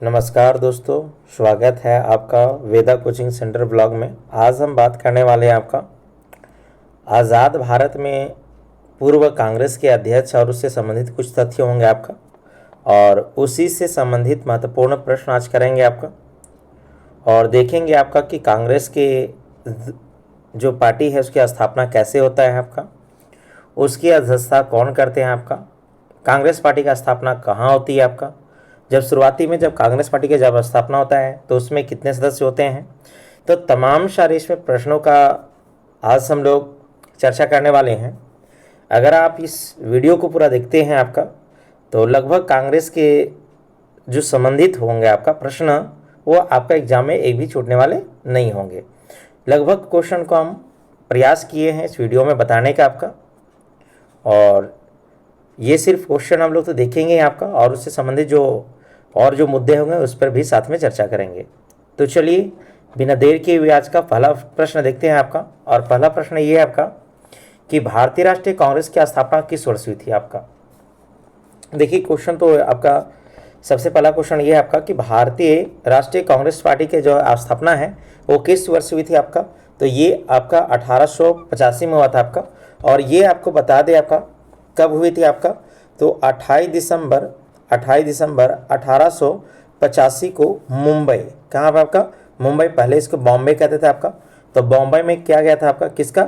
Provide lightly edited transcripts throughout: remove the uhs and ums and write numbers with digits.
नमस्कार दोस्तों, स्वागत है आपका वेदा कोचिंग सेंटर ब्लॉग में। आज हम बात करने वाले हैं आपका आज़ाद भारत में पूर्व कांग्रेस के अध्यक्ष और उससे संबंधित कुछ तथ्य होंगे आपका, और उसी से संबंधित महत्वपूर्ण प्रश्न आज करेंगे आपका, और देखेंगे आपका कि कांग्रेस के जो पार्टी है उसकी स्थापना कैसे होता है आपका, उसकी अध्यक्षता कौन करते हैं आपका, कांग्रेस पार्टी का स्थापना कहाँ होती है आपका, जब शुरुआती में जब कांग्रेस पार्टी की जब स्थापना होता है तो उसमें कितने सदस्य होते हैं। तो तमाम सारे इसमें प्रश्नों का आज हम लोग चर्चा करने वाले हैं। अगर आप इस वीडियो को पूरा देखते हैं आपका, तो लगभग कांग्रेस के जो संबंधित होंगे आपका प्रश्न, वो आपका एग्जाम में एक भी छूटने वाले नहीं होंगे। लगभग क्वेश्चन को हम प्रयास किए हैं इस वीडियो में बताने का आपका, और ये सिर्फ क्वेश्चन हम लोग तो देखेंगे आपका, और उससे संबंधित जो मुद्दे होंगे उस पर भी साथ में चर्चा करेंगे। तो चलिए बिना देर किए हुए आज का पहला प्रश्न देखते हैं आपका। और पहला प्रश्न ये है आपका कि भारतीय राष्ट्रीय कांग्रेस की स्थापना किस वर्ष हुई थी आपका। देखिए क्वेश्चन तो आपका सबसे पहला क्वेश्चन ये है आपका कि भारतीय राष्ट्रीय कांग्रेस पार्टी के जो स्थापना है वो किस वर्ष हुई थी आपका। तो ये आपका 1885 में हुआ था आपका, और ये आपको बता दें आपका कब हुई थी आपका। तो 28 दिसंबर 1885 को मुंबई, कहाँ पर आपका मुंबई, पहले इसको बॉम्बे कहते थे आपका। तो बॉम्बे में किया गया था आपका किसका,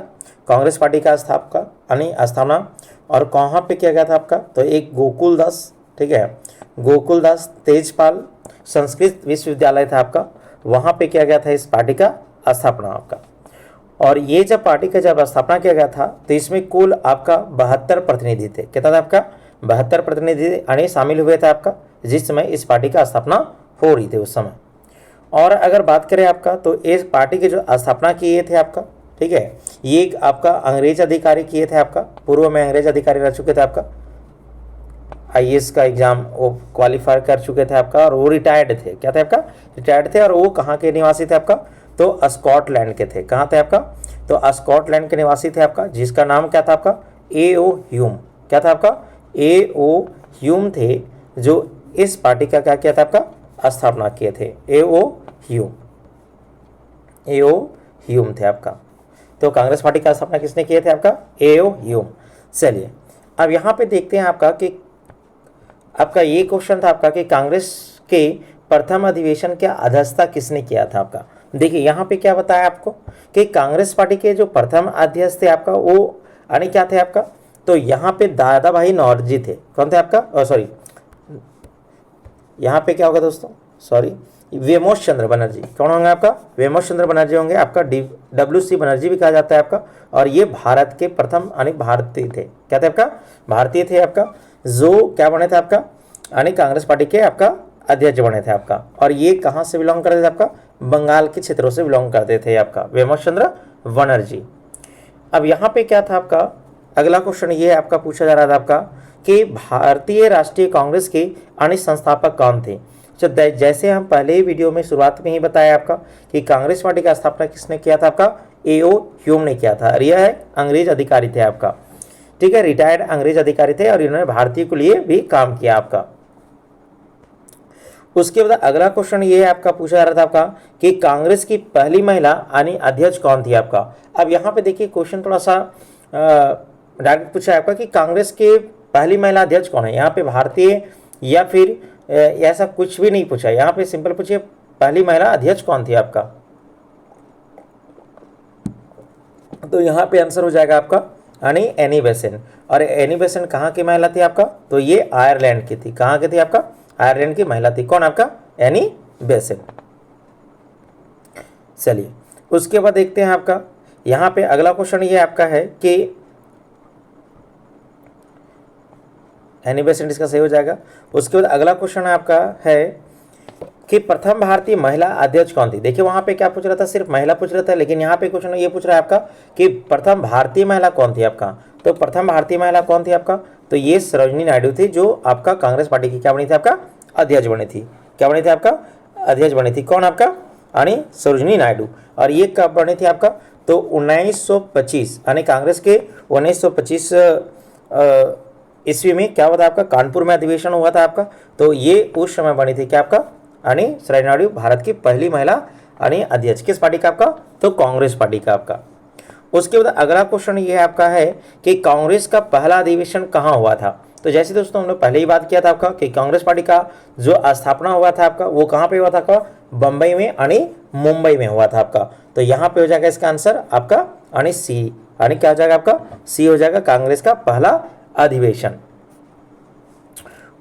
कांग्रेस पार्टी का स्थापना। और कहाँ पे किया गया था आपका, तो एक गोकुलदास, ठीक है, गोकुलदास तेजपाल संस्कृत विश्वविद्यालय था आपका, वहाँ पे किया गया था इस पार्टी का स्थापना आपका। और ये जब पार्टी का जब स्थापना किया गया था तो इसमें कुल आपका 72 प्रतिनिधि थे। कितना था आपका, 72 प्रतिनिधि शामिल हुए थे आपका, जिस समय इस पार्टी का स्थापना हो रही थी उस समय। और अगर बात करें आपका, तो इस पार्टी के जो स्थापना किए थे आपका, ठीक है, ये आपका अंग्रेज अधिकारी किए थे आपका, पूर्व में अंग्रेज अधिकारी रह चुके थे आपका, आईएएस का एग्जाम वो क्वालिफाई कर चुके थे आपका, और वो रिटायर्ड थे। क्या थे आपका, रिटायर्ड थे। और वो कहाँ के निवासी थे आपका, तो स्कॉटलैंड के थे। कहाँ थे आपका, तो स्कॉटलैंड के निवासी थे आपका, जिसका नाम क्या था आपका, A.O. ह्यूम। क्या था आपका, A.O. ह्यूम थे, जो इस पार्टी का क्या किया था आपका, स्थापना किए थे। A.O. ह्यूम थे आपका। तो कांग्रेस पार्टी का स्थापना किसने किए थे आपका, A.O. ह्यूम। चलिए अब यहाँ पे देखते हैं आपका कि आपका ये क्वेश्चन था आपका कि कांग्रेस के प्रथम अधिवेशन की अध्यक्षता किसने किया था आपका। देखिए यहाँ पे क्या बताया आपको कि कांग्रेस पार्टी के जो प्रथम अध्यक्ष थे आपका, वो क्या थे आपका, तो यहाँ पे दादा भाई नौरोजी थे। कौन थे आपका, सॉरी यहाँ पे क्या होगा दोस्तों, सॉरी, वेमोस चंद्र बनर्जी। कौन होंगे आपका, वेमोस चंद्र बनर्जी होंगे आपका, WC बनर्जी भी कहा जाता है आपका। और ये भारत के प्रथम भारतीय थे। क्या थे आपका, भारतीय थे आपका, जो क्या बने थे आपका, कांग्रेस पार्टी के आपका अध्यक्ष बने थे आपका। और ये कहाँ से बिलोंग करते थे आपका, बंगाल के क्षेत्रों से बिलोंग करते थे आपका, वेमोस चंद्र बनर्जी। अब यहाँ पे क्या था आपका, अगला क्वेश्चन ये आपका पूछा जा रहा था आपका कि भारतीय राष्ट्रीय कांग्रेस के अन्य संस्थापक कौन थे। तो जैसे हम पहले ही वीडियो में शुरुआत में ही बताया आपका कि कांग्रेस पार्टी का स्थापना किसने किया था आपका, A.O. ह्यूम ने किया था। और यह है अंग्रेज अधिकारी थे आपका, ठीक है, रिटायर्ड अंग्रेज अधिकारी थे, और इन्होंने भारतीय के लिए भी काम किया आपका। उसके बाद अगला क्वेश्चन ये आपका पूछा जा रहा था आपका कि कांग्रेस की पहली महिला अध्यक्ष कौन थी आपका। अब यहाँ पे देखिए क्वेश्चन थोड़ा सा डायरेक्ट पूछा है आपका कि कांग्रेस के पहली महिला अध्यक्ष कौन है। यहाँ पे भारतीय या फिर ऐसा कुछ भी नहीं पूछा, यहाँ पे सिंपल पूछिए पहली महिला अध्यक्ष कौन थी आपका। तो यहाँ पे आंसर हो जाएगा आपका एनी बेसेंट। और एनी बेसेंट कहाँ की महिला थी आपका, तो ये आयरलैंड की थी। कहाँ की थी आपका, आयरलैंड की महिला थी। कौन आपका, एनी बेसेंट। चलिए उसके बाद देखते हैं आपका, यहाँ पे अगला क्वेश्चन ये आपका है कि एनी बेसेंट इसका सही हो जाएगा। उसके बाद अगला क्वेश्चन आपका है कि प्रथम भारतीय महिला अध्यक्ष कौन थी। देखिए वहाँ पे क्या पूछ रहा था, सिर्फ महिला पूछ रहा था, लेकिन यहाँ पे क्वेश्चन ये पूछ रहा है आपका कि प्रथम भारतीय महिला कौन थी आपका। तो प्रथम भारतीय महिला कौन थी आपका, तो ये सरोजिनी नायडू थी, जो आपका कांग्रेस पार्टी की क्या बनी थी आपका, अध्यक्ष बनी थी। क्या बनी थी आपका, अध्यक्ष बनी थी। कौन आपका, सरोजिनी नायडू। और ये कब बनी थी आपका, तो 1925, कांग्रेस के 1925 ईस्वी में क्या हुआ था आपका, कानपुर में अधिवेशन हुआ था आपका। तो ये उस समय बनी थी क्या आपका, यानी सरोजिनी नायडू भारत की पहली महिला यानी अध्यक्ष किस पार्टी का आपका, तो कांग्रेस पार्टी का आपका। उसके बाद अगला क्वेश्चन ये आपका है कि कांग्रेस का पहला अधिवेशन कहाँ हुआ था। तो जैसे दोस्तों हमने पहले ही बात किया था आपका कि कांग्रेस पार्टी का जो स्थापना हुआ था आपका वो कहाँ पे हुआ था आपका, बम्बई में यानी मुंबई में हुआ था आपका। तो यहाँ पे हो जाएगा इसका आंसर आपका यानी सी, यानी क्या हो जाएगा आपका, सी हो जाएगा कांग्रेस का पहला अधिवेशन।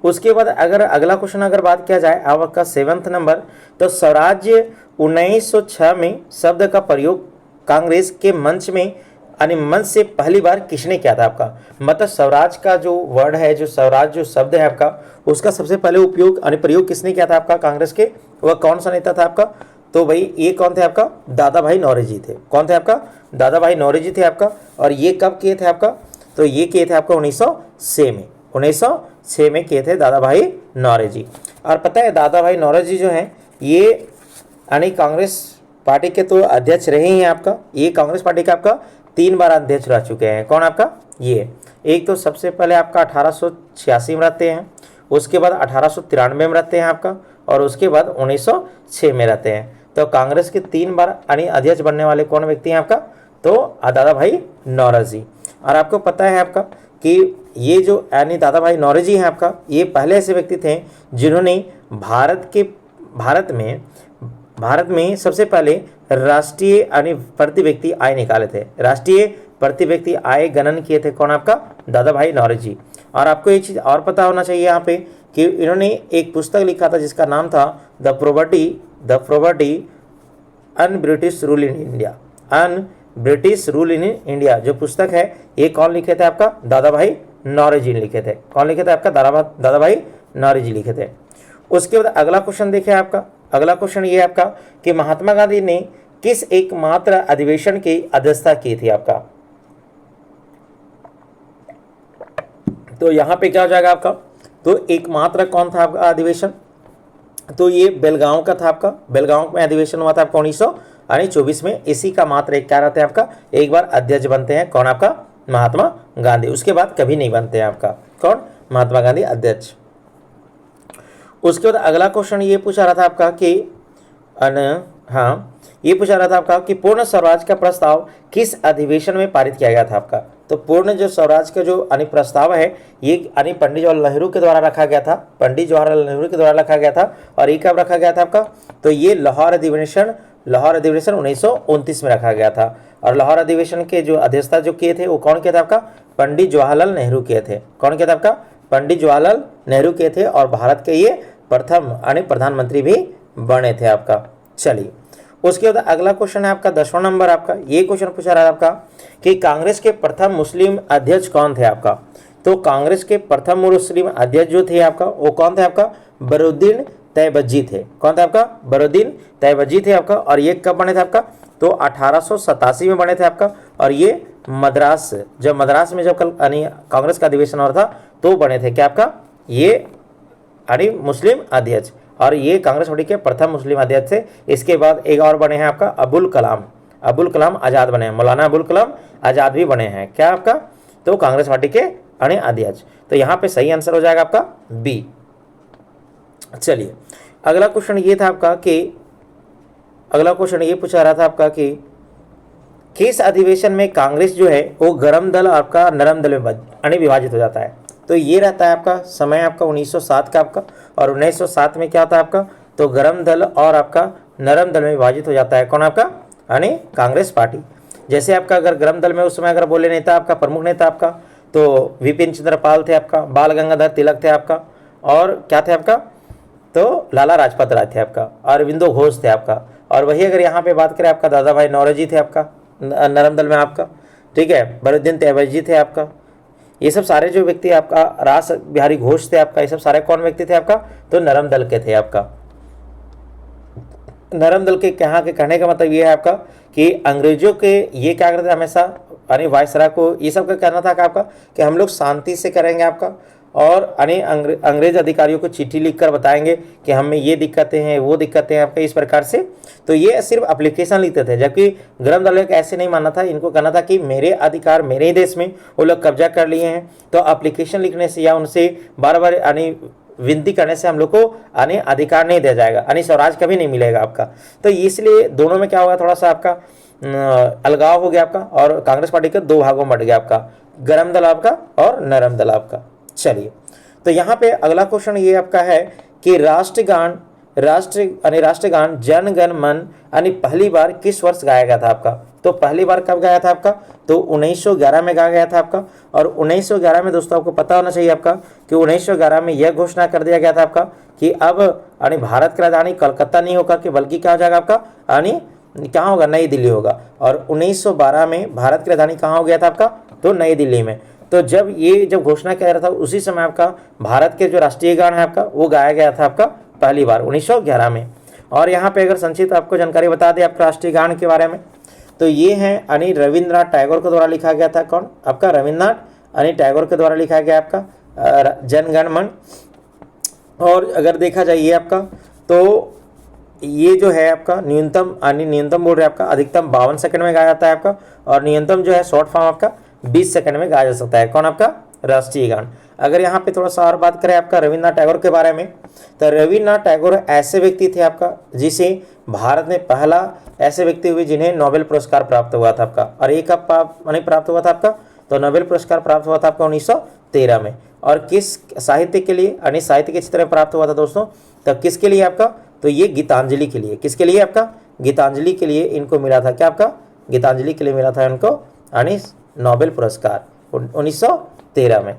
उसके बाद अगर अगला क्वेश्चन अगर बात किया जाए आपका 7th नंबर, तो स्वराज्य 1906 में शब्द का प्रयोग कांग्रेस के मंच में यानी मंच से पहली बार किसने किया था आपका। मतलब स्वराज का जो वर्ड है, जो स्वराज जो शब्द है आपका, उसका सबसे पहले उपयोग यानी प्रयोग किसने किया था आपका कांग्रेस के, वह कौन सा नेता था आपका, तो भाई ये कौन थे आपका, दादा भाई नौरोजी थे। कौन थे आपका, दादा भाई नौरोजी थे आपका। और ये कब किए थे आपका, तो ये किए थे आपका 1906 में, 1906 में किए थे दादा भाई नौरोजी। और पता है दादा भाई नौरोजी जो हैं ये यानी कांग्रेस पार्टी के तो अध्यक्ष रहे हैं आपका। ये कांग्रेस पार्टी का आपका 3 बार अध्यक्ष रह चुके हैं। कौन आपका, ये एक तो सबसे पहले आपका 1886 में रहते हैं, उसके बाद 1893 में रहते हैं आपका, और उसके बाद 1906 में रहते हैं। तो कांग्रेस के 3 बार यानी अध्यक्ष बनने वाले कौन व्यक्ति हैं आपका, तो दादा भाई नौरोजी। और आपको पता है आपका कि ये जो यानी दादा भाई नौरोजी हैं आपका, ये पहले ऐसे व्यक्ति थे जिन्होंने भारत में सबसे पहले राष्ट्रीय यानी प्रति व्यक्ति आय निकाले थे, राष्ट्रीय प्रति व्यक्ति आय गणन किए थे। कौन आपका, दादा भाई नौरोजी। और आपको एक चीज़ और पता होना चाहिए यहाँ पे कि इन्होंने एक पुस्तक लिखा था जिसका नाम था the property un British rule in India, un British rule in India. जो पुस्तक है ये कौन लिखे थे आपका, दादा भाई नौरोजी ने लिखे थे। कौन लिखे थे आपका, दादा भाई नौरोजी लिखे थे। उसके बाद अगला क्वेश्चन देखिए आपका, अगला क्वेश्चन ये आपका कि महात्मा गांधी ने किस एकमात्र अधिवेशन की अध्यक्षता की थी आपका। तो यहाँ पे क्या हो जाएगा आपका, तो एकमात्र कौन था आपका अधिवेशन, तो ये बेलगांव का था आपका। बेलगांव में अधिवेशन हुआ था आपका 1924 में। इसी का मात्र एक क्या रहता है आपका, एक बार अध्यक्ष बनते हैं। कौन आपका, महात्मा गांधी। उसके बाद कभी नहीं बनते हैं आपका, कौन, महात्मा गांधी अध्यक्ष। उसके बाद अगला क्वेश्चन ये पूछा रहा था आपका कि ये पूछा रहा था आपका कि पूर्ण स्वराज का प्रस्ताव किस अधिवेशन में पारित किया गया था आपका। तो पूर्ण जो स्वराज का जो यानी प्रस्ताव है ये यानी पंडित जवाहरलाल नेहरू के द्वारा रखा गया था, पंडित जवाहरलाल नेहरू के द्वारा रखा गया था। और ये कब रखा गया था आपका, तो ये लाहौर अधिवेशन 1929 में रखा गया था। और लाहौर अधिवेशन के जो अध्यक्षता जो किए थे वो कौन किया था आपका, पंडित जवाहरलाल नेहरू किए थे। कौन किया था आपका, पंडित जवाहरलाल नेहरू किए थे। और भारत के ये प्रथम यानी प्रधानमंत्री भी बने थे आपका। चलिए उसके बाद अगला क्वेश्चन है आपका 10वां नंबर आपका। ये क्वेश्चन पूछा रहा है आपका कि कांग्रेस के प्रथम मुस्लिम अध्यक्ष कौन थे आपका। तो कांग्रेस के प्रथम मुस्लिम अध्यक्ष जो थे आपका वो कौन थे आपका, बरुद्दीन तैयबजी थे। कौन थे आपका, बरुद्दीन तैयबजी थे आपका। और ये कब बने थे आपका, तो 1887 में बने थे आपका। और ये मद्रास में जब कल यानी कांग्रेस का अधिवेशन हो रहा था तो बने थे क्या आपका, ये यानी मुस्लिम अध्यक्ष। और ये कांग्रेस पार्टी के प्रथम मुस्लिम अध्यक्ष थे। इसके बाद एक और बने हैं आपका अबुल कलाम आज़ाद बने हैं, मौलाना अबुल कलाम आज़ाद भी बने हैं क्या आपका, तो कांग्रेस पार्टी के अध्यक्ष। तो यहाँ पे सही आंसर हो जाएगा आपका बी। चलिए अगला क्वेश्चन ये था आपका कि अगला क्वेश्चन ये पूछा रहा था आपका कि किस अधिवेशन में कांग्रेस जो है वो गरम दल आपका नरम दल में यानी विभाजित हो जाता है। तो ये रहता है आपका समय आपका 1907 का आपका। और 1907 में क्या होता है आपका, तो गरम दल और आपका नरम दल में विभाजित हो जाता है। कौन आपका, यानी कांग्रेस पार्टी। जैसे आपका अगर गरम दल में उस समय अगर बोले नेता आपका प्रमुख नेता आपका तो विपिन चंद्र पाल थे आपका, बाल गंगाधर तिलक थे आपका, और क्या थे आपका, तो लाला राजपत राय थे आपका, अरविंदो घोष थे आपका। और वही अगर यहाँ पे बात करें आपका दादा भाई नौरोजी थे आपका नरम दल में आपका, ठीक है, बरुद्दीन तैयबजी थे आपका। ये सब सारे जो व्यक्ति आपका, रास बिहारी घोष थे आपका, ये सब सारे कौन व्यक्ति थे आपका, तो नरम दल के थे आपका। नरम दल के यहाँ के कहने का मतलब ये है आपका कि अंग्रेजों के ये क्या करते थे हमेशा यानी वायसराय को ये सब का कहना था आपका कि हम लोग शांति से करेंगे आपका। और यानी अंग्रेज अधिकारियों को चिट्ठी लिखकर बताएंगे कि हमें ये दिक्कतें हैं वो दिक्कतें हैं आपका, इस प्रकार से। तो ये सिर्फ एप्लीकेशन लिखते थे, जबकि गरम दल का ऐसे नहीं मानना था। इनको कहना था कि मेरे अधिकार मेरे ही देश में वो लोग कब्जा कर लिए हैं, तो एप्लीकेशन लिखने से या उनसे बार बार यानी विनती करने से हम लोग को यानी अधिकार नहीं दिया जाएगा, यानी स्वराज कभी नहीं मिलेगा आपका। तो इसलिए दोनों में क्या होगा, थोड़ा सा आपका अलगाव हो गया आपका, और कांग्रेस पार्टी के दो भागों में बट गया आपका, गर्म दल आपका और नरम दल आपका। चलिए, तो यहाँ पे अगला क्वेश्चन ये आपका है कि राष्ट्रगान जन गण मन यानी पहली बार किस वर्ष गाया गया था आपका। तो पहली बार कब गाया था आपका, तो 1911 में गाया गया था आपका। और 1911 में दोस्तों आपको पता होना चाहिए आपका कि 1911 में यह घोषणा कर दिया गया था आपका कि अब यानी भारत की राजधानी कलकत्ता नहीं होगा कि बल्कि क्या हो जाएगा आपका, यानी कहाँ होगा, नई दिल्ली होगा। और 1912 में भारत की राजधानी कहाँ हो गया था आपका, तो नई दिल्ली में। तो जब घोषणा किया रहा था उसी समय आपका भारत के जो राष्ट्रीय गान है आपका वो गाया गया था आपका पहली बार 1911 में। और यहाँ पे अगर संक्षिप्त आपको जानकारी बता दें आपका राष्ट्रीय गान के बारे में, तो ये है यानी रविंद्रनाथ टैगोर के द्वारा लिखा गया था। कौन आपका, रविंद्रनाथ यानी टैगोर के द्वारा लिखा गया आपका जन गण मन। और अगर देखा जाए ये आपका, तो ये जो है आपका न्यूनतम यानी न्यूनतम बोल रहे हैं आपका अधिकतम 52 सेकंड में गाया जाता है आपका, और न्यूनतम जो है शॉर्ट फॉर्म आपका 20 सेकंड में गाया जा सकता है। कौन आपका, राष्ट्रीय गान। अगर यहाँ पे थोड़ा सा और बात करें आपका रविंद्रनाथ टैगोर के बारे में, तो रविंद्रनाथ टैगोर ऐसे व्यक्ति थे आपका जिसे भारत में पहला ऐसे व्यक्ति हुए जिन्हें नोबेल पुरस्कार प्राप्त हुआ था आपका। और एक कब प्राप्त हुआ था आपका, तो नोबेल पुरस्कार प्राप्त हुआ था आपका 1913 में। और किस साहित्य के लिए, यानी साहित्य के क्षेत्र में प्राप्त हुआ था दोस्तों, तो किसके लिए आपका, तो ये गीतांजलि के लिए। किसके लिए आपका, गीतांजलि के लिए इनको मिला था क्या आपका, गीतांजलि के लिए मिला था इनको यानी नोबेल पुरस्कार 1913 में।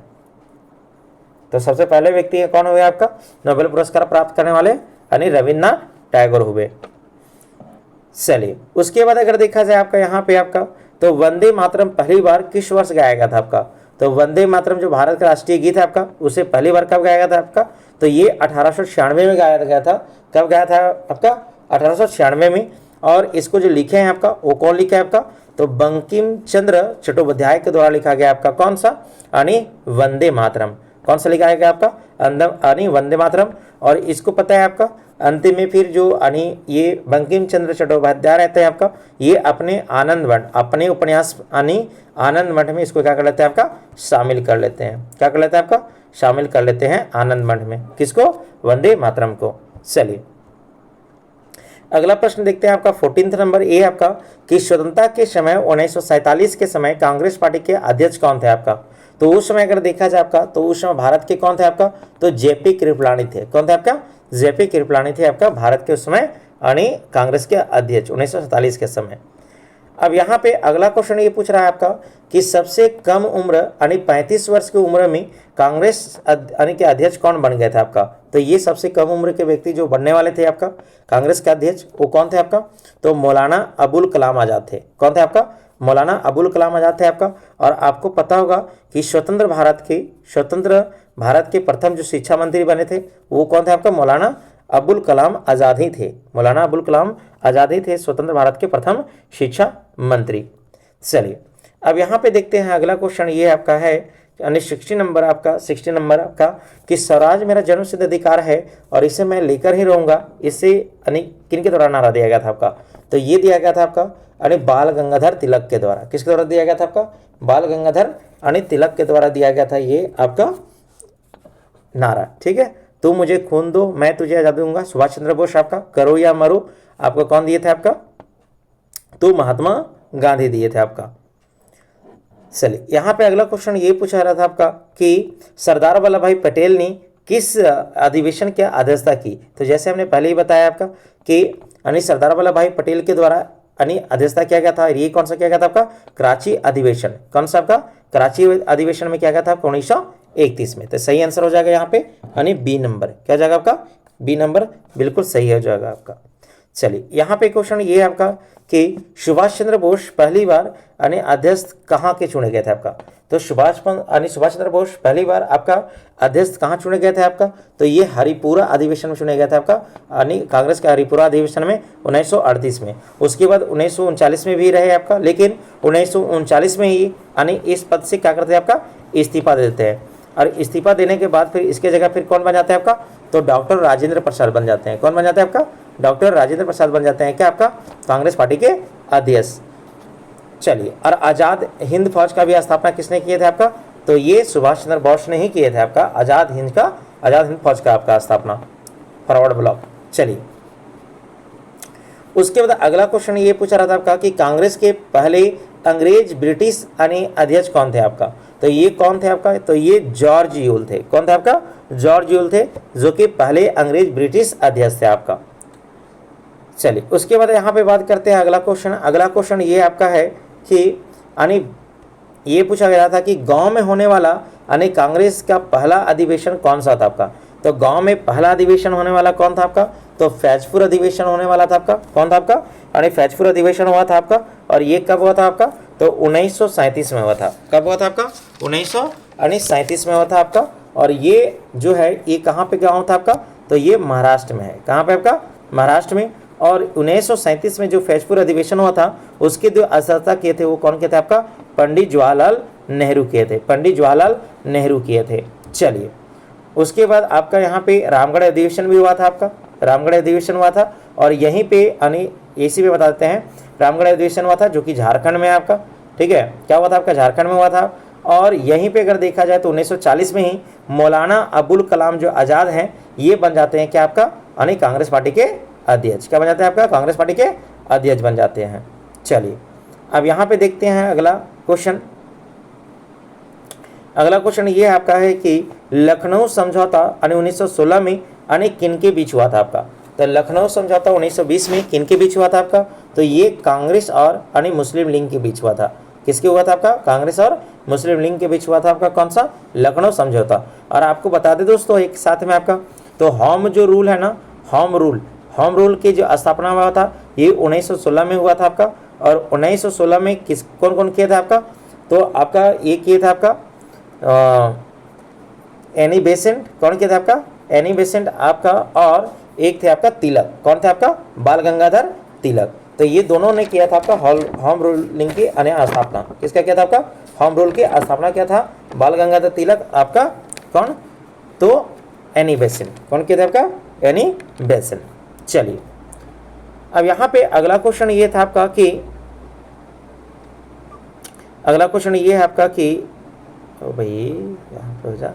तो सबसे पहले व्यक्ति कौन हुए आपका, नोबेल पुरस्कार प्राप्त करने वाले यानी रविंद्रनाथ टैगोर हुए। चलिए, उसके बाद अगर देखा जाए आपका यहाँ पे आपका, तो वंदे मातरम पहली बार किस वर्ष गाया गया था आपका। तो वंदे मातरम जो भारत का राष्ट्रीय गीत है आपका, उसे पहली बार कब गाया गया था आपका, तो ये 1896 में गाया गया था। कब गाया था आपका, 1896 में। और इसको जो लिखे हैं आपका वो कौन लिखा है आपका, तो बंकिम चंद्र चट्टोपाध्याय के द्वारा लिखा गया आपका। कौन सा, यानी वंदे मातरम। कौन सा लिखा गया आपका, यानी वंदे मातरम। और इसको पता है आपका अंतिम में फिर जो यानी ये बंकिम चंद्र चट्टोपाध्याय रहते हैं आपका, ये अपने आनंद मठ, अपने उपन्यास यानी आनंद मठ में इसको क्या कर लेते हैं आपका, शामिल कर लेते हैं। क्या कर लेते हैं आपका, शामिल कर लेते हैं आनंद मठ में। किसको, वंदे मातरम को। चलिए, अगला प्रश्न देखते हैं आपका 14 नंबर ए आपका कि स्वतंत्रता के समय 1947 के समय कांग्रेस पार्टी के अध्यक्ष कौन थे आपका। तो उस समय अगर देखा जाए आपका, तो उस समय भारत के कौन थे आपका, तो जेपी कृपलानी थे। कौन थे आपका, जेपी कृपलानी थे आपका भारत के उस समय यानी कांग्रेस के अध्यक्ष 1947 के समय। अब यहाँ पे अगला क्वेश्चन ये पूछ रहा है आपका कि सबसे कम उम्र यानी 35 वर्ष की उम्र में कांग्रेस यानी के अध्यक्ष कौन बन गए थे आपका। तो ये सबसे कम उम्र के व्यक्ति जो बनने वाले थे आपका कांग्रेस के अध्यक्ष, वो कौन थे आपका, तो मौलाना अबुल कलाम आज़ाद थे। कौन थे आपका, मौलाना अबुल कलाम आज़ाद थे आपका। और आपको पता होगा कि स्वतंत्र भारत के प्रथम जो शिक्षा मंत्री बने थे वो कौन थे आपका, मौलाना अबुल कलाम आज़ाद ही थे। मौलाना अबुल कलाम आज़ाद ही थे स्वतंत्र भारत के प्रथम शिक्षा मंत्री। चलिए, अब यहाँ पे देखते हैं अगला क्वेश्चन ये आपका है यानी 60 नंबर आपका कि स्वराज मेरा जन्मसिद्ध अधिकार है और इसे मैं लेकर ही रहूँगा। इससे यानी किन के द्वारा नारा दिया गया था आपका, तो ये दिया गया था आपका यानी बाल गंगाधर तिलक के द्वारा। किसके द्वारा दिया गया था आपका, बाल गंगाधर यानी तिलक के द्वारा दिया गया था ये आपका नारा। ठीक है, तू मुझे खून दो मैं तुझे आज़ादी दूंगा, सुभाष चंद्र बोस आपका। करो या मरो आपको कौन दिए थे आपका, तो महात्मा गांधी दिए थे आपका। चलिए, यहाँ पे अगला क्वेश्चन ये पूछा रहा था आपका कि सरदार वल्लभ भाई पटेल ने किस अधिवेशन की अध्यक्षता की। तो जैसे हमने पहले ही बताया आपका कि यानी सरदार वल्लभ भाई पटेल के द्वारा यानी अध्यक्षता किया गया था। ये कौन सा किया गया था आपका, कराची अधिवेशन। कौन सा आपका, कराची अधिवेशन में किया गया था 1931 में। तो सही आंसर हो जाएगा यहाँ पे यानी बी नंबर। क्या हो जाएगा आपका, बी नंबर बिल्कुल सही हो जाएगा आपका। चलिए, यहाँ पे क्वेश्चन ये है आपका कि सुभाष चंद्र बोस पहली बार यानी अध्यक्ष कहाँ के चुने गए थे आपका। तो सुभाष चंद्र बोस पहली बार आपका अध्यक्ष कहाँ चुने गए थे आपका, तो ये हरिपुरा अधिवेशन में चुने गए थे आपका यानी कांग्रेस के हरिपुरा अधिवेशन में 1938 में। उसके बाद 1939 में भी रहे आपका, लेकिन 1939 में ही यानी इस पद से क्या करते हैं आपका, इस्तीफा दे देते हैं। और इस्तीफा देने के बाद फिर इसके जगह फिर कौन बन जाता है आपका, तो डॉक्टर राजेंद्र प्रसाद बन जाते हैं। कौन बन जाता है आपका, डॉक्टर राजेंद्र प्रसाद बन जाते हैं क्या आपका कांग्रेस पार्टी के अध्यक्ष। चलिए, और आज़ाद हिंद फौज का भी स्थापना किसने किए थे आपका, तो ये सुभाष चंद्र बोस ने ही किए थे आपका आज़ाद हिंद का आज़ाद हिंद फौज का आपका स्थापना, फॉरवर्ड ब्लॉक। चलिए, उसके बाद अगला क्वेश्चन ये पूछा रहा था आपका कि कांग्रेस के पहले अंग्रेज ब्रिटिश यानी अध्यक्ष कौन थे आपका, तो ये कौन थे आपका, तो ये जॉर्ज यूल थे। कौन थे आपका, जॉर्ज यूल थे, जो कि पहले अंग्रेज ब्रिटिश अध्यक्ष थे आपका। चलिए, उसके बाद यहाँ पे बात करते हैं अगला क्वेश्चन। अगला क्वेश्चन ये आपका है कि यानी ये पूछा गया था कि गांव में होने वाला यानी कांग्रेस का पहला अधिवेशन कौन सा था आपका, तो गांव में पहला अधिवेशन होने वाला कौन था आपका, तो फैजपुर अधिवेशन होने वाला था आपका। कौन था आपका, यानी फैजपुर अधिवेशन हुआ था आपका, और ये कब हुआ था आपका, तो 1937 में हुआ था। कब हुआ था आपका, 1937 में हुआ था आपका। और ये जो है ये कहाँ पे गाँव था आपका, तो ये महाराष्ट्र में है। कहाँ पे आपका, महाराष्ट्र में। और 1937 में जो फैजपुर अधिवेशन हुआ था उसके जो अध्यक्षता किए थे वो कौन के थे आपका, पंडित जवाहरलाल नेहरू किए थे, पंडित जवाहरलाल नेहरू किए थे। चलिए, उसके बाद आपका यहाँ पे रामगढ़ अधिवेशन भी हुआ था आपका, रामगढ़ अधिवेशन हुआ था, और यहीं पे यानी इसी पे बता देते हैं, रामगढ़ अधिवेशन हुआ था जो कि झारखंड में है आपका। ठीक है, क्या हुआ था आपका, झारखंड में हुआ था। और यहीं पे अगर देखा जाए तो 1940 में ही मौलाना अबुल कलाम जो आज़ाद हैं ये बन जाते हैं क्या आपका, यानी कांग्रेस पार्टी के अध्यक्ष। क्या बन जाते हैं आपका, कांग्रेस पार्टी के अध्यक्ष बन जाते हैं। चलिए, अब यहाँ पे देखते हैं अगला क्वेश्चन। अगला क्वेश्चन ये आपका है कि लखनऊ समझौता यानी 1916 में यानी किन के बीच हुआ था आपका, तो लखनऊ समझौता 1920 में किन के बीच हुआ था आपका, तो ये कांग्रेस और यानी मुस्लिम लीग के बीच हुआ था। किसके हुआ था आपका, कांग्रेस और मुस्लिम लीग के बीच हुआ था आपका। कौन सा, लखनऊ समझौता। और आपको बता दें दोस्तों एक साथ में आपका, तो होम जो रूल है ना, होम रूल की जो स्थापना हुआ था ये 1916 में हुआ था आपका। और 1916 में किस कौन कौन किया था आपका, तो आपका ये किया था आपका एनी बेसेंट। कौन किया था आपका, एनी बेसेंट आपका, और एक थे आपका तिलक। कौन थे आपका, बाल गंगाधर तिलक। तो ये दोनों ने किया था आपका होम रूलिंग की स्थापना। किसका किया था आपका, होम रूल की स्थापना किया था बाल गंगाधर तिलक आपका। कौन, तो एनी बेसेंट। कौन किया था आपका, एनी बेसेंट। चलिए, अब यहाँ पे अगला क्वेश्चन ये था आपका कि अगला क्वेश्चन ये है आपका कि भाई यहाँ पे हो जा,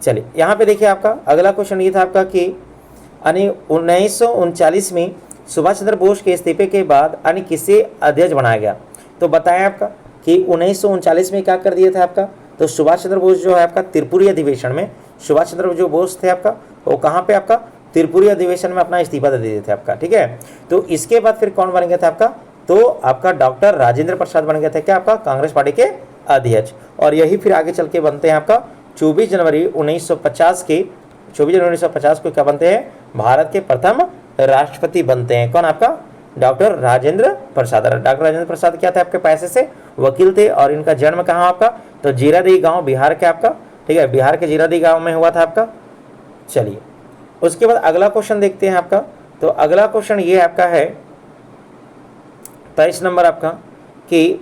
चलिए यहाँ पे देखिए आपका अगला क्वेश्चन ये था आपका कि यानी 1939 में सुभाष चंद्र बोस के इस्तीफे के बाद यानी किसे अध्यक्ष बनाया गया, तो बताएं आपका कि 1939 में क्या कर दिया था आपका, तो सुभाष चंद्र बोस जो है आपका त्रिपुरी अधिवेशन में, सुभाष चंद्र जो बोस थे आपका वो कहाँ पे आपका, त्रिपुरी अधिवेशन में अपना इस्तीफा दे दिए थे आपका। ठीक है, तो इसके बाद फिर कौन बन गया था आपका, तो आपका डॉक्टर राजेंद्र प्रसाद बन गया था क्या आपका, कांग्रेस पार्टी के अध्यक्ष। और यही फिर आगे चल के बनते हैं आपका 24 जनवरी 1950 को क्या बनते हैं, भारत के प्रथम राष्ट्रपति बनते हैं। कौन आपका, डॉक्टर राजेंद्र प्रसाद। डॉक्टर राजेंद्र प्रसाद क्या थे आपके पैसे से वकील थे, और इनका जन्म कहाँ आपका, तो जीरादेई गांव बिहार के आपका। ठीक है, बिहार के जीरादेई गांव में हुआ था आपका। चलिए, उसके बाद अगला क्वेश्चन देखते हैं आपका, तो अगला क्वेश्चन ये आपका है 23 नंबर आपका कि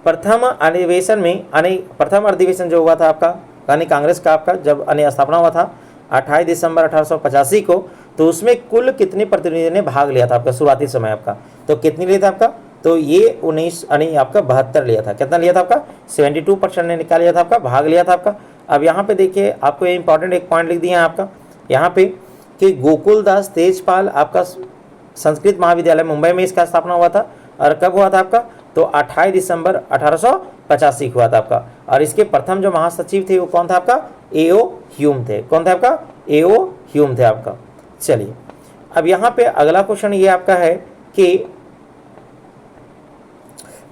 प्रथम अधिवेशन में यानी प्रथम अधिवेशन जो हुआ था आपका यानी कांग्रेस का आपका जब स्थापना हुआ था 28 दिसंबर 1885 को, तो उसमें कुल कितने प्रतिनिधियों ने भाग लिया था आपका शुरुआती समय आपका, तो कितनी लिया था आपका, तो ये 19 यानी आपका 72 लिया था। कितना लिया था आपका, 72% ने निकाल लिया था आपका, भाग लिया था आपका। अब यहाँ पे देखिए आपको ये इंपॉर्टेंट एक पॉइंट लिख दिया है आपका यहाँ पे कि गोकुल दास तेजपाल आपका संस्कृत महाविद्यालय मुंबई में इसका स्थापना हुआ था। और कब हुआ था आपका, तो 28 दिसंबर 1885 हुआ था आपका। और इसके प्रथम जो महासचिव थे वो कौन था आपका, A.O. ह्यूम थे। कौन थे आपका, A.O. ह्यूम थे आपका। चलिए, अब यहाँ पे अगला क्वेश्चन ये आपका है कि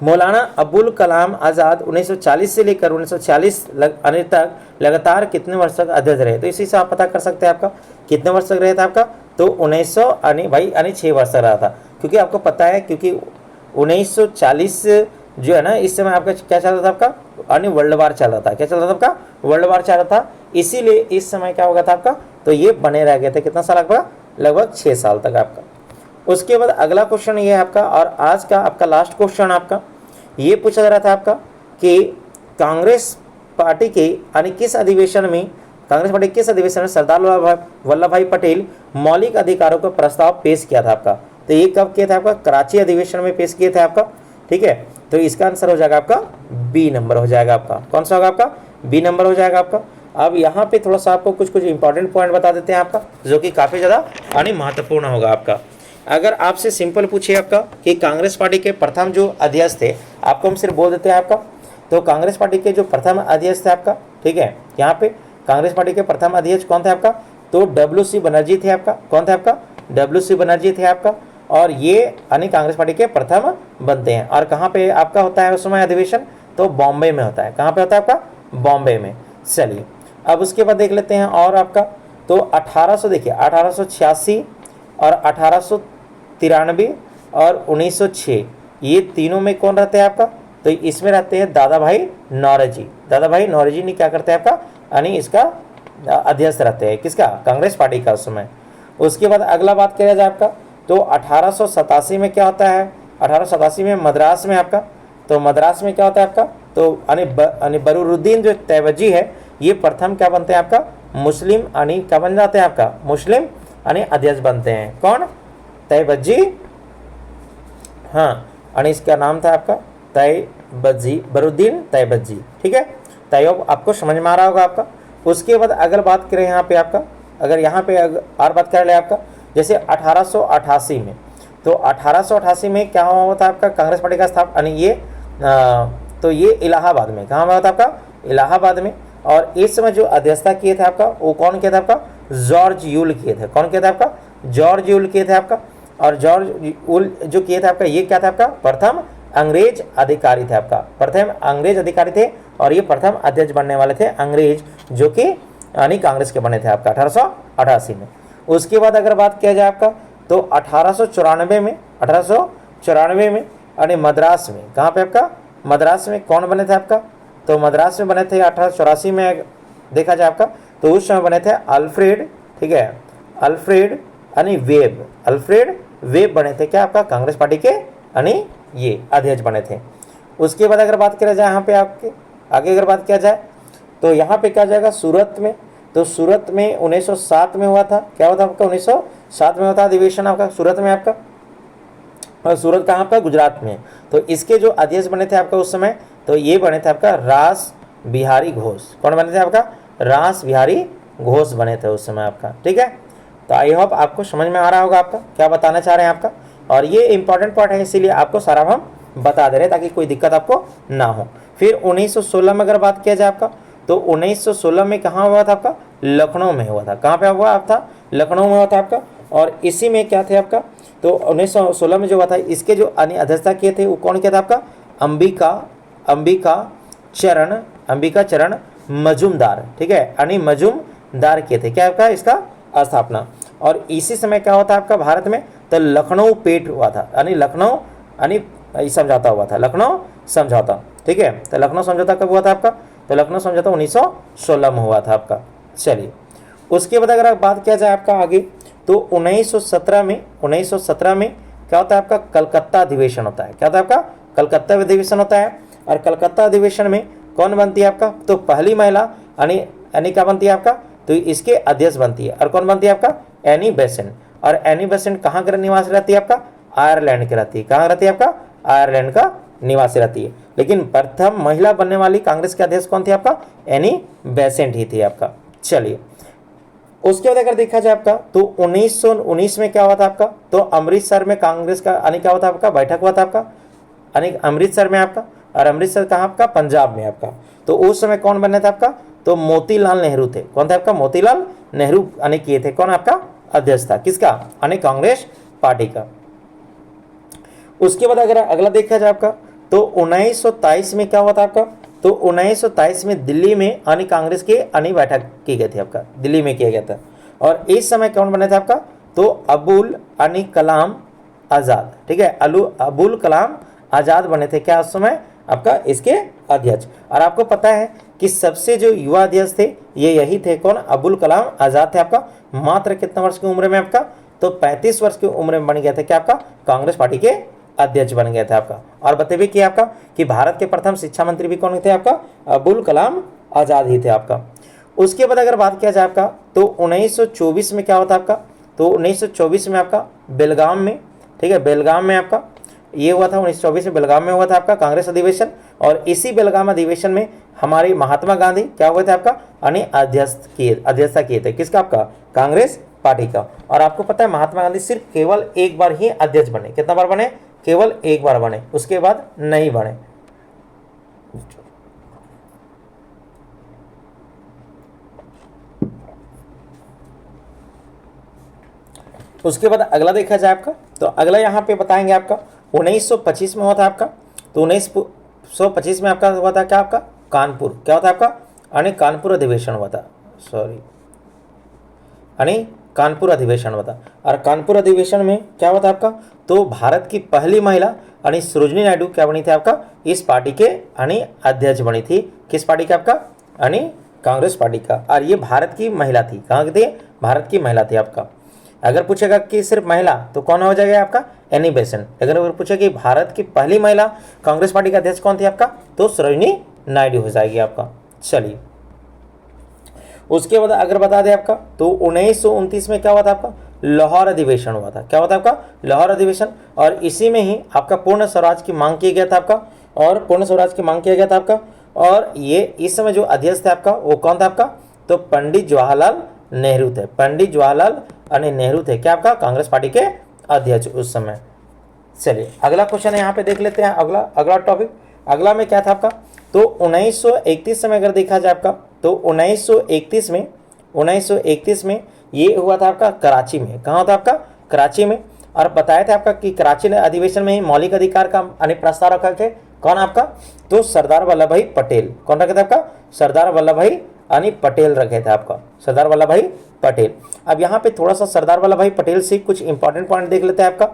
मौलाना अबुल कलाम आज़ाद 1940 से लेकर 1946 तक लगातार कितने वर्ष तक अध्यक्ष रहे, तो इसी से आप पता कर सकते हैं आपका कितने वर्ष तक रहे थे आपका, तो 6 वर्ष तक रहा था। क्योंकि आपको पता है क्योंकि 1940 जो है ना इस समय आपका क्या चल रहा था आपका, यानी वर्ल्ड वार चल रहा था। क्या चल रहा था आपका, वर्ल्ड वार चल रहा था, इसीलिए इस समय क्या होगा था आपका, तो ये बने रह गए थे कितना साल आपका, लगभग 6 साल तक आपका। उसके बाद अगला क्वेश्चन ये है आपका, और आज का आपका लास्ट क्वेश्चन आपका ये पूछा जा रहा था आपका कि कांग्रेस पार्टी के यानी किस अधिवेशन में सरदार वल्लभ भाई पटेल मौलिक अधिकारों का प्रस्ताव पेश किया था आपका, तो ये कब किया था आपका, कराची अधिवेशन में पेश किए थे आपका। ठीक है, तो इसका आंसर हो जाएगा आपका बी नंबर हो जाएगा आपका। कौन सा होगा आपका? बी नंबर हो जाएगा आपका। अब यहाँ पे थोड़ा सा आपको कुछ इंपॉर्टेंट पॉइंट बता देते हैं आपका, जो कि काफ़ी ज़्यादा यानी महत्वपूर्ण होगा आपका। अगर आपसे सिंपल पूछिए आपका कि कांग्रेस पार्टी के प्रथम जो अध्यक्ष थे, आपको हम सिर्फ बोल देते हैं आपका, तो कांग्रेस पार्टी के जो प्रथम अध्यक्ष थे आपका, ठीक है, यहाँ पे कांग्रेस पार्टी के प्रथम अध्यक्ष कौन थे आपका? तो WC बनर्जी थे आपका। कौन थे आपका? WC बनर्जी थे आपका। और ये यानी कांग्रेस पार्टी के प्रथम बनते हैं। और कहाँ पे आपका होता है उस समय अधिवेशन? तो बॉम्बे में होता है। कहाँ पे होता है आपका? बॉम्बे में। चलिए अब उसके बाद देख लेते हैं और आपका, तो 1800 देखिए 1886 और 1893 और 1906 ये तीनों में कौन रहते हैं आपका? तो इसमें रहते हैं दादा भाई नौरोजी। दादा भाई नौरोजी ने क्या करते हैं आपका, यानी इसका अध्यक्ष रहते हैं, किसका? कांग्रेस पार्टी का उस समय। उसके बाद अगला बात किया जाए आपका, तो 1887 में क्या होता है? 1887 में मद्रास में आपका, तो मद्रास में क्या होता है आपका? तो यानी बरूरुद्दीन जो तैयबजी है, ये प्रथम क्या बनते हैं आपका? मुस्लिम यानी क्या बन जाते हैं आपका? मुस्लिम यानी अध्यक्ष बनते हैं। कौन? तैयबजी, हाँ, यानी इसका नाम था आपका तैयबजी, बरूरुद्दीन तैयबजी, ठीक है। तैयब आपको समझ में आ रहा होगा आपका। उसके बाद अगर बात करें यहाँ पे आपका, अगर यहाँ पे और बात कर ले आपका, जैसे 1888 में, तो 1888 में क्या हुआ था आपका? कांग्रेस पार्टी का स्थापना, यानी ये तो ये इलाहाबाद में, कहाँ हुआ था आपका? इलाहाबाद में। और इस समय जो अध्यक्षता किए थे आपका, वो कौन किया था आपका? जॉर्ज यूल किए थे। कौन किया था आपका? जॉर्ज यूल किए थे आपका। और जॉर्ज यूल जो किए थे आपका, ये क्या था आपका? प्रथम अंग्रेज अधिकारी थे आपका, प्रथम अंग्रेज अधिकारी थे। और ये प्रथम अध्यक्ष बनने वाले थे अंग्रेज, जो कि यानी कांग्रेस के बने थे आपका 1888 में। उसके बाद अगर बात किया जाए आपका, तो 1894 में, 1894 में यानी मद्रास में, कहाँ पे आपका? मद्रास में कौन बने थे आपका? तो मद्रास में बने थे 1884 में देखा जाए आपका, तो उस समय बने थे अल्फ्रेड, ठीक है, अल्फ्रेड यानी वेब, अल्फ्रेड वेब बने थे क्या आपका? कांग्रेस पार्टी के यानी ये अध्यक्ष बने थे। उसके बाद अगर बात किया जाए यहाँ पे आपके आगे अगर बात किया जाए, तो यहाँ पे क्या जाएगा? सूरत में, तो सूरत में 1907 में हुआ था। क्या हुआ था आपका? 1907 में हुआ था अधिवेशन आपका सूरत में आपका। और सूरत कहाँ आपका? गुजरात में। तो इसके जो अध्यक्ष बने थे आपका उस समय, तो ये बने थे आपका रास बिहारी घोष। कौन बने थे आपका? रास बिहारी घोष बने थे उस समय आपका, ठीक है। तो आई होप आपको समझ में आ रहा होगा आपका क्या बताना चाह रहे हैं आपका। और ये इंपॉर्टेंट पार्ट है, इसीलिए आपको सारा हम बता दे रहे हैं ताकि कोई दिक्कत आपको ना हो। फिर 1916 में अगर बात किया जाए आपका, तो 1916 में कहाँ हुआ था आपका? लखनऊ में हुआ था। कहाँ पे हुआ था? लखनऊ में हुआ था आपका। और इसी में क्या थे आपका? तो 1916 में जो हुआ था, इसके जो अध्यक्षता किए थे वो कौन किया था आपका? अंबिका चरण मजूमदार, ठीक है, यानी मजूमदार किए थे क्या आपका? इसका स्थापना। और इसी समय क्या होता है आपका भारत में? तो लखनऊ पेट हुआ था, यानी लखनऊ यानी समझौता हुआ था, लखनऊ समझौता, ठीक है। तो लखनऊ समझौता कब हुआ था आपका? तो लखनऊ समझौता 1916 में हुआ था आपका। चलिए उसके बाद अगर बात किया जाए आपका आगे, तो 1917 में क्या होता है आपका? कलकत्ता अधिवेशन होता है। क्या होता है आपका? कलकत्ता अधिवेशन होता है। और कलकत्ता अधिवेशन में कौन बनती है आपका? तो पहली महिला यानी क्या बनती है आपका? तो इसके अध्यक्ष बनती है। और कौन बनती है आपका? Annie Besant. और एनी बेसेंट कहाँ का निवासी रहती है आपका? आयरलैंड की रहती है। कहाँ रहती है आपका? आयरलैंड का निवासी रहती है। लेकिन प्रथम महिला बनने वाली कांग्रेस के अध्यक्ष कौन थी आपका? एनी बेसेंट ही थी आपका। चलिए उसके बाद अगर देखा जाए आपका, तो 1919 में क्या हुआ था आपका? तो अमृतसर में कांग्रेस का यानी क्या हुआ था आपका? बैठक हुआ था आपका, यानी अमृतसर में आपका। और अमृतसर कहाँ आपका? पंजाब में आपका। तो उस समय कौन बने थे आपका? तो मोतीलाल नेहरू थे। कौन थे आपका? मोतीलाल नेहरू यानी किए थे। कौन आपका अध्यक्ष था? किसका? यानी कांग्रेस पार्टी का। उसके बाद अगर अगला देखा जाए आपका, तो 1923 में क्या हुआ था आपका? तो 1923 में दिल्ली में यानी कांग्रेस की यानी बैठक की गई थी आपका, दिल्ली में किया गया था। और इस समय कौन बने थे आपका? तो अबुल यानी कलाम आज़ाद, ठीक है, अबुल कलाम आज़ाद बने थे क्या उस समय आपका? इसके अध्यक्ष। और आपको पता है कि सबसे जो युवा अध्यक्ष थे ये यही थे। कौन? अबुल कलाम आज़ाद थे आपका। मात्र कितना वर्ष की उम्र में आपका? तो 35 वर्ष की उम्र में बन गया था क्या आपका? कांग्रेस पार्टी के अध्यक्ष बन गया था आपका। और बता भी किया आपका कि भारत के प्रथम शिक्षा मंत्री भी कौन थे आपका? अबुल कलाम आज़ाद ही थे आपका। उसके बाद अगर बात किया जाए आपका, तो 1924 में क्या होता आपका? तो 1924 में आपका बेलगाम में, ठीक है, बेलगाम में आपका ये हुआ था 1924 में, बेलगाम में हुआ था आपका कांग्रेस अधिवेशन। और इसी बेलगाम अधिवेशन में हमारे महात्मा गांधी क्या हुए थे आपका, यानी अध्यक्षता किए थे। किसका? आपका कांग्रेस पार्टी का। और आपको पता है महात्मा गांधी सिर्फ केवल एक बार ही अध्यक्ष बने। कितना बार बने? केवल एक बार बने, उसके बाद नहीं बने। उसके बाद अगला देखा जाए आपका, तो अगला यहाँ पे बताएंगे आपका 1925 में हुआ था आपका। तो 1925 में आपका हुआ था क्या? आपका कानपुर, क्या होता है आपका, यानी कानपुर अधिवेशन हुआ था, यानी कानपुर अधिवेशन हुआ था। और कानपुर अधिवेशन में क्या हुआ था आपका, तो भारत की पहली महिला यानी सरोजिनी नायडू क्या बनी थी आपका, इस पार्टी के यानी अध्यक्ष बनी थी। किस पार्टी का? आपका यानी कांग्रेस पार्टी का। और ये भारत की महिला थी। कहाँ की थी? भारत की महिला थी आपका। अगर पूछेगा कि सिर्फ महिला तो कौन हो जाएगा आपका, एनी बेसेंट। अगर पूछेगा कि भारत की पहली महिला कांग्रेस पार्टी का अध्यक्ष कौन थी आपका, तो सरोजिनी नायडू हो जाएगी आपका। चलिए उसके बाद अगर बता दें आपका, तो 1929 में क्या हुआ था आपका, लाहौर अधिवेशन हुआ था। क्या हुआ था आपका? लाहौर अधिवेशन। और इसी में ही आपका पूर्ण स्वराज की मांग किया गया था आपका, और पूर्ण स्वराज की मांग किया गया था आपका। और ये इस समय जो अध्यक्ष थे आपका वो कौन था आपका, तो पंडित जवाहरलाल नेहरू थे। पंडित जवाहरलाल नेहरू थे क्या आपका, कांग्रेस पार्टी के अध्यक्ष उस समय। चलिए अगला क्वेश्चन यहाँ पे देख लेते हैं। अगला टॉपिक अगला में क्या था आपका, तो 1931 में अगर देखा जाए आपका, तो 1931 में ये हुआ था आपका कराची में। कहाँ होता आपका? कराची में। और बताया था आपका कि कराची अधिवेशन में ही मौलिक अधिकार का प्रस्ताव रखा थे। कौन आपका, तो सरदार वल्लभ भाई पटेल। कौन रखे थे आपका? सरदार वल्लभ भाई पटेल रखे थे आपका, सरदार वल्लभ भाई पटेल। अब यहाँ पे थोड़ा सा सरदार वल्लभ भाई पटेल से कुछ इंपॉर्टेंट पॉइंट देख लेते हैं आपका।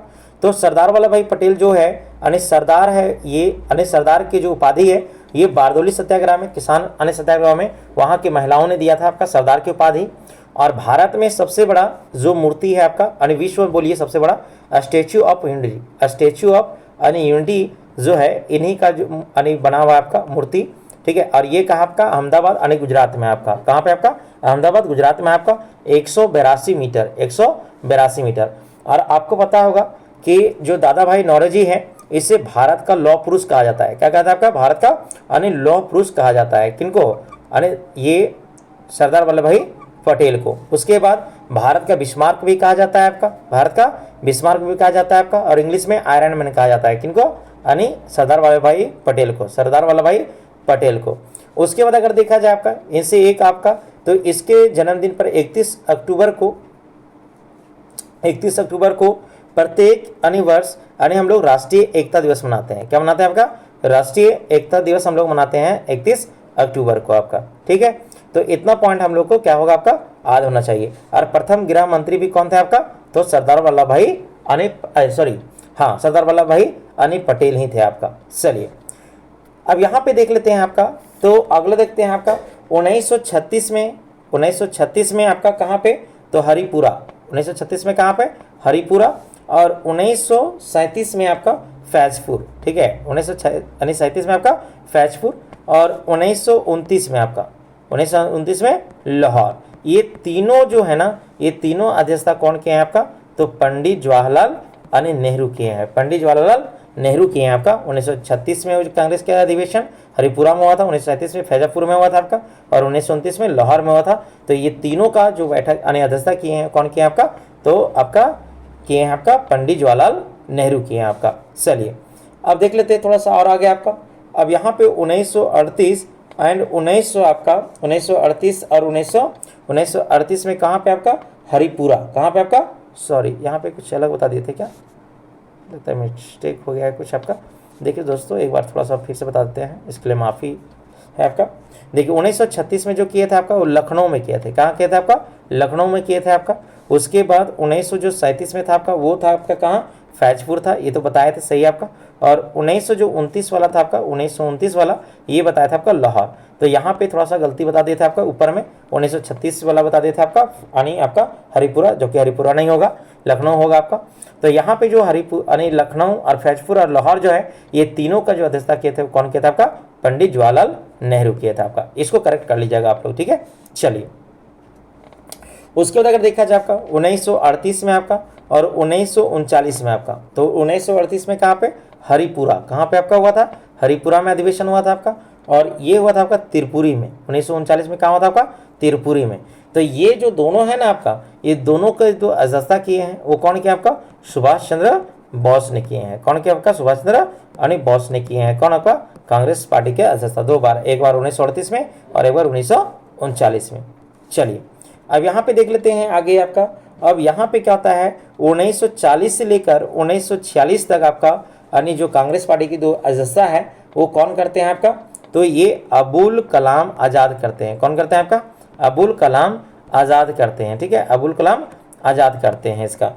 तो सरदार वल्लभ भाई पटेल जो है सरदार है, ये सरदार की जो उपाधि है ये बारदौली सत्याग्रह में, किसान सत्याग्रह में वहाँ की महिलाओं ने दिया था आपका सरदार की उपाधि। और भारत में सबसे बड़ा जो मूर्ति है आपका विश्व में बोलिए सबसे बड़ा statue of unity, statue of unity जो है इन्हीं का जो बना हुआ आपका मूर्ति। ठीक है। और ये कहाँ आपका, अहमदाबाद गुजरात में आपका। कहाँ पे आपका? अहमदाबाद गुजरात में आपका 182 मीटर, 182 मीटर। और आपको पता होगा कि जो दादा भाई नौरोजी हैं इसे भारत का लौह पुरुष कहा जाता है। क्या कहता है आपका? भारत का लौह पुरुष कहा जाता है। किनको? ये सरदार वल्लभ भाई पटेल को। उसके बाद भारत का बिस्मार्क भी कहा जाता है आपका, भारत का बिस्मार्क भी कहा जाता है आपका। और इंग्लिश में आयरन मैन कहा जाता है। किनको? सरदार वल्लभ भाई पटेल को, सरदार वल्लभ भाई पटेल को। उसके बाद अगर देखा जाए आपका इनसे एक आपका, तो इसके जन्मदिन पर 31 अक्टूबर को प्रत्येक वर्ष हम लोग राष्ट्रीय एकता दिवस मनाते हैं। क्या मनाते हैं आपका? राष्ट्रीय एकता दिवस हम लोग मनाते हैं 31 अक्टूबर को आपका। ठीक है। तो इतना पॉइंट हम लोग को क्या होगा आपका, याद होना चाहिए। और प्रथम गृह मंत्री भी कौन थे आपका, तो सरदार वल्लभ भाई सरदार वल्लभ भाई पटेल ही थे आपका। चलिए अब यहाँ पे देख लेते हैं आपका, तो अगला देखते हैं आपका 1936 में आपका कहाँ पे, तो हरिपुरा। 1936 में कहाँ पे? हरिपुरा। और 1937 में आपका फैजपुर। ठीक है। 1937 में आपका फैजपुर। और 1929 में आपका 1929 में लाहौर। ये तीनों जो है ना, ये तीनों अध्यक्षता कौन के हैं आपका, तो पंडित जवाहरलाल नेहरू के हैं। पंडित जवाहरलाल नेहरू के हैं आपका। 1936 में कांग्रेस का अधिवेशन हरिपुरा में हुआ था, 1937 में फैजापुर में हुआ था आपका, और 1929 में लाहौर में हुआ था। तो ये तीनों का जो बैठक अध्यक्षता किए हैं कौन किए हैं आपका, तो आपका किए हैं आपका पंडित जवाहरलाल नेहरू किए हैं आपका। चलिए अब देख लेते हैं थोड़ा सा और आगे आपका। अब यहाँ पे 1938 एंड 1938 और 1938 में कहाँ पे आपका, हरिपुरा। कहाँ पे आपका, सॉरी यहाँ पे कुछ अलग बता दिए थे क्या, लगता है मिस्टेक हो गया है कुछ आपका। देखिए दोस्तों एक बार थोड़ा सा फिर से बता देते हैं, इसके लिए माफ़ी है आपका। देखिए 1936 में जो किए थे आपका वो लखनऊ में किए थे। कहाँ किए थे आपका, लखनऊ में किए थे आपका। उसके बाद 1937 में था आपका, वो था आपका कहाँ, फैजपुर था, ये तो बताए थे सही आपका। और 1929 वाला था आपका, 1929 वाला ये बताया था आपका लाहौर। तो यहाँ पे थोड़ा सा गलती बता दिया था आपका, ऊपर में 1936 वाला बता दिया था आपका, यानी आपका हरिपुरा, जो कि हरिपुरा नहीं होगा, लखनऊ होगा आपका। तो यहाँ पे जो यानी लखनऊ और फैजपुर और लाहौर जो है ये तीनों का जो अध्यक्षता किए थे कौन किया था आपका, पंडित जवाहरलाल नेहरू किया था आपका। इसको करेक्ट कर लीजिएगा आप लोग, ठीक है। चलिए उसके बाद अगर देखा जाए आपका 1938 में आपका और 1939 में आपका, तो 1938 में कहाँ पे, हरिपुरा, कहाँ पे आपका हुआ था, हरिपुरा में अधिवेशन हुआ था आपका, और ये हुआ था आपका त्रिपुरी में। 1939 में कहाँ हुआ था आपका, त्रिपुरी में। तो ये जो दोनों है ना आपका, ये दोनों के जो अध्यक्षता किए हैं वो कौन किया आपका, सुभाष चंद्र बोस ने किए हैं। कौन किया आपका, सुभाष चंद्र बोस ने किए हैं। कौन आपका, कांग्रेस पार्टी के अध्यक्षता 2 बार, एक बार 1938 में और एक बार 1939 में। चलिए अब यहाँ पे देख लेते हैं आगे आपका। अब यहाँ पे क्या होता है, 1940 से लेकर 1946 तक आपका यानी जो कांग्रेस पार्टी की जो अध्यक्षता है वो कौन करते हैं आपका, तो ये अबुल कलाम आज़ाद करते हैं। कौन करते हैं आपका, अबुल कलाम आज़ाद करते हैं। ठीक है, अबुल कलाम आज़ाद करते हैं इसका।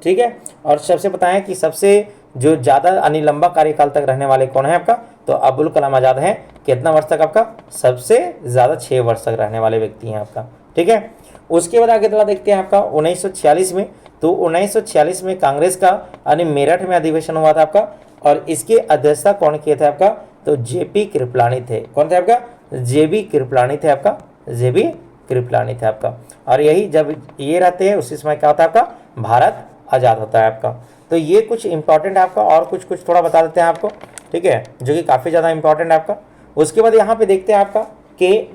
ठीक है, और सबसे बताएं कि सबसे जो ज़्यादा यानी लंबा कार्यकाल तक रहने वाले कौन है आपका, तो अबुल कलाम आज़ाद हैं। कितना वर्ष तक आपका, सबसे ज़्यादा 6 वर्ष तक रहने वाले व्यक्ति हैं आपका। ठीक है, उसके बाद आगे थोड़ा देखते हैं आपका 1946 में। तो 1946 में कांग्रेस का यानी मेरठ में अधिवेशन हुआ था आपका, और इसकी अध्यक्षता कौन किए थे आपका, तो जेपी कृपलानी थे। कौन थे आपका, जेबी कृपलानी थे आपका, जेबी कृपलानी थे आपका। और यही जब ये रहते हैं उसी समय क्या होता है आपका, भारत आज़ाद होता है आपका। तो ये कुछ इंपॉर्टेंट है आपका, और कुछ कुछ थोड़ा बता देते हैं आपको। ठीक है, जो कि काफ़ी ज़्यादा इंपॉर्टेंट है आपका। उसके बाद यहाँ पे देखते हैं आपका कि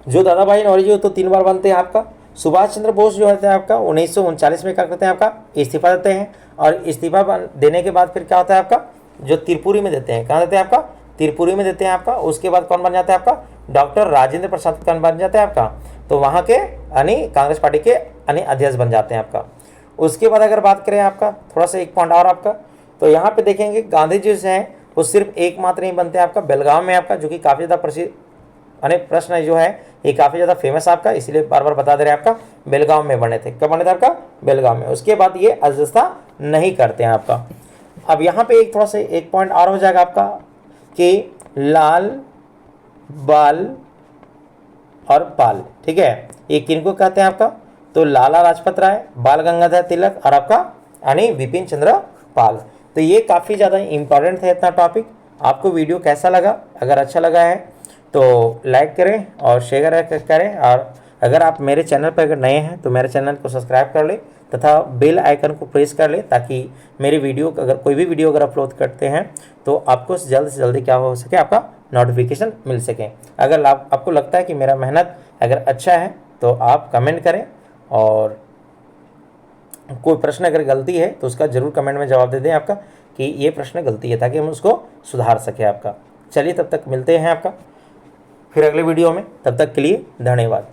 जो दादा भाई नौरोजी तो 3 बार बनते हैं आपका। सुभाष चंद्र बोस जो होते हैं आपका 1939 में क्या करते हैं आपका, इस्तीफा देते हैं, और इस्तीफा देने के बाद फिर क्या होता है आपका, जो त्रिपुरी में देते हैं। कहाँ देते हैं आपका, त्रिपुरी में देते हैं आपका। उसके बाद कौन बन जाता है आपका, डॉक्टर राजेंद्र प्रसाद कौन बन जाते हैं आपका, तो वहाँ के यानी कांग्रेस पार्टी के यानी अध्यक्ष बन जाते हैं आपका। उसके बाद अगर बात करें आपका थोड़ा सा एक पॉइंट और आपका, तो यहाँ पे देखेंगे गांधी जी जो हैं वो सिर्फ एकमात्र नहीं बनते आपका बेलगाम में आपका, जो कि काफ़ी ज़्यादा प्रसिद्ध यानी प्रश्न जो है ये काफ़ी ज़्यादा फेमस आपका, इसलिए बार बार बता दे रहे हैं आपका, बेलगाम में बने थे। कब बने थे आपका, बेलगाम में। उसके बाद ये अध्यक्षता नहीं करते हैं आपका। अब यहाँ पे एक थोड़ा सा एक पॉइंट और हो जाएगा आपका कि लाल, बाल और पाल। ठीक है, ये किनको कहते हैं आपका, तो लाला लाजपत राय, बाल गंगाधर तिलक और आपका यानी विपिन चंद्र पाल। तो ये काफ़ी ज़्यादा इंपॉर्टेंट है इतना टॉपिक। आपको वीडियो कैसा लगा, अगर अच्छा लगा है तो लाइक करें और शेयर करें, और अगर आप मेरे चैनल पर अगर नए हैं तो मेरे चैनल को सब्सक्राइब कर लें तथा बेल आइकन को प्रेस कर लें, ताकि मेरी वीडियो अगर कोई भी वीडियो अगर अपलोड करते हैं तो आपको जल्द से जल्दी क्या हो सके, आपका नोटिफिकेशन मिल सके। अगर आपको लगता है कि मेरा मेहनत अगर अच्छा है तो आप कमेंट करें, और कोई प्रश्न अगर गलती है तो उसका ज़रूर कमेंट में जवाब दे दें आपका कि ये प्रश्न गलती है, ताकि हम उसको सुधार सकें आपका। चलिए तब तक मिलते हैं आपका फिर अगले वीडियो में, तब तक के लिए धन्यवाद।